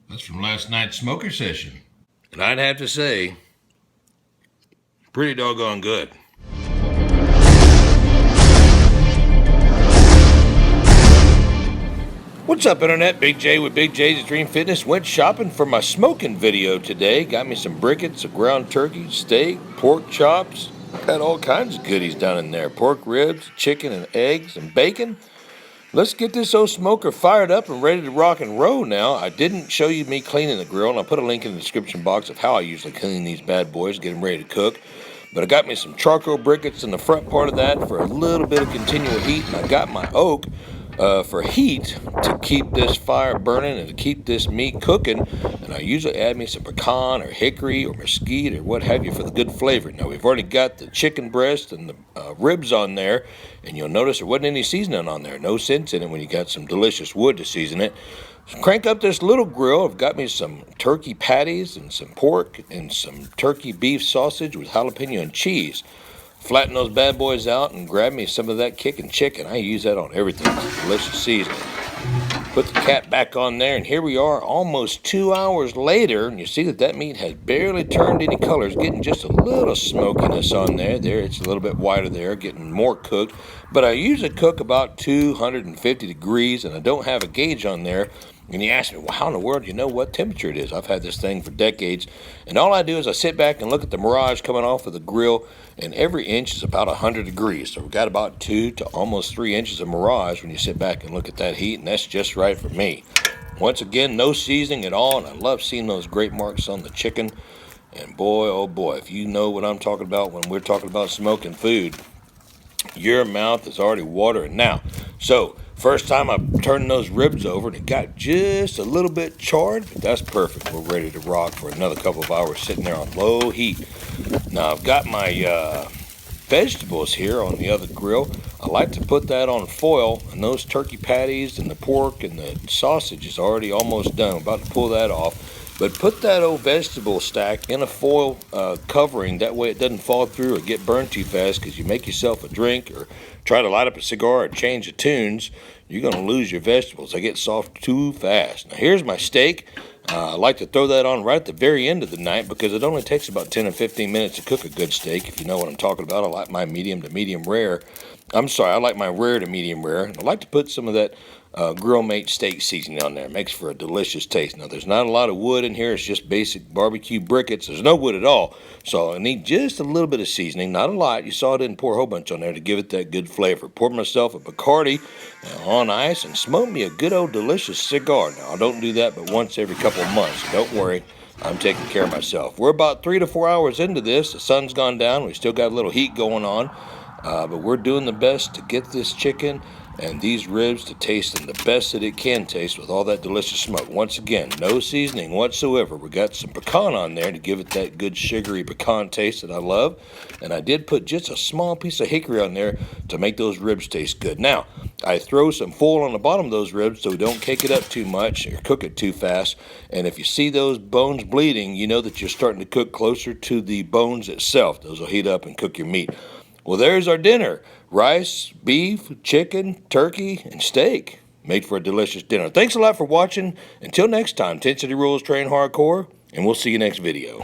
That's from last night's smoker session. And I'd have to say, pretty doggone good. What's up, Internet? Big J with Big J's Extreme Fitness. Went shopping for my smoking video today. Got me some briquettes, a ground turkey, steak, pork chops. Got all kinds of goodies down in there. Pork ribs, chicken and eggs and bacon. Let's get this old smoker fired up and ready to rock and roll now. I didn't show you me cleaning the grill, and I'll put a link in the description box of how I usually clean these bad boys, get them ready to cook. But I got me some charcoal briquettes in the front part of that for a little bit of continual heat, and I got my oak for heat to keep this fire burning and to keep this meat cooking. And I usually add me some pecan or hickory or mesquite or what have you for the good flavor. Now we've already got the chicken breast and the ribs on there, and you'll notice there wasn't any seasoning on there. No sense in it when you got some delicious wood to season it. So crank up this little grill. I've got me some turkey patties and some pork and some turkey beef sausage with jalapeno and cheese. Flatten those bad boys out and grab me some of that kicking chicken. I use that on everything. It's a delicious seasoning. Put the cat back on there, and here we are almost 2 hours later, and you see that meat has barely turned any colors, getting just a little smokiness on there. There, it's a little bit whiter there, getting more cooked. But I usually cook about 250 degrees, and I don't have a gauge on there. And you ask me, well, how in the world do you know what temperature it is? I've had this thing for decades, and all I do is I sit back and look at the mirage coming off of the grill, and every inch is about 100 degrees. So we've got about 2 to almost 3 inches of mirage when you sit back and look at that heat, and that's just right for me. Once again, no seasoning at all, and I love seeing those great marks on the chicken. And boy, oh boy, if you know what I'm talking about when we're talking about smoking food, your mouth is already watering now. So first time I turned those ribs over, and it got just a little bit charred, but that's perfect. We're ready to rock for another couple of hours sitting there on low heat. Now I've got my vegetables here on the other grill. I like to put that on foil, and those turkey patties and the pork and the sausage is already almost done. I'm about to pull that off. But put that old vegetable stack in a foil covering. That way it doesn't fall through or get burned too fast, because you make yourself a drink or try to light up a cigar or change the tunes, you're going to lose your vegetables. They get soft too fast. Now here's my steak. I like to throw that on right at the very end of the night, because it only takes about 10 or 15 minutes to cook a good steak, if you know what I'm talking about. I like my medium to medium rare. I like my rare to medium rare. And I like to put some of that Grill Mate steak seasoning on there. It makes for a delicious taste. Now, there's not a lot of wood in here. It's just basic barbecue briquettes. There's no wood at all. So I need just a little bit of seasoning, not a lot. You saw I didn't pour a whole bunch on there to give it that good flavor. Poured myself a Bacardi on ice and smoked me a good old delicious cigar. Now, I don't do that but once every couple of months. So don't worry. I'm taking care of myself. We're about 3 to 4 hours into this. The sun's gone down. We still got a little heat going on. But we're doing the best to get this chicken and these ribs to taste them the best that it can taste with all that delicious smoke. Once again, no seasoning whatsoever. We got some pecan on there to give it that good sugary pecan taste that I love. And I did put just a small piece of hickory on there to make those ribs taste good. Now, I throw some foil on the bottom of those ribs so we don't cake it up too much or cook it too fast. And if you see those bones bleeding, you know that you're starting to cook closer to the bones itself. Those will heat up and cook your meat. Well, there's our dinner. Rice, beef, chicken, turkey, and steak. Made for a delicious dinner. Thanks a lot for watching. Until next time, Intensity Rules, train hardcore, and we'll see you next video.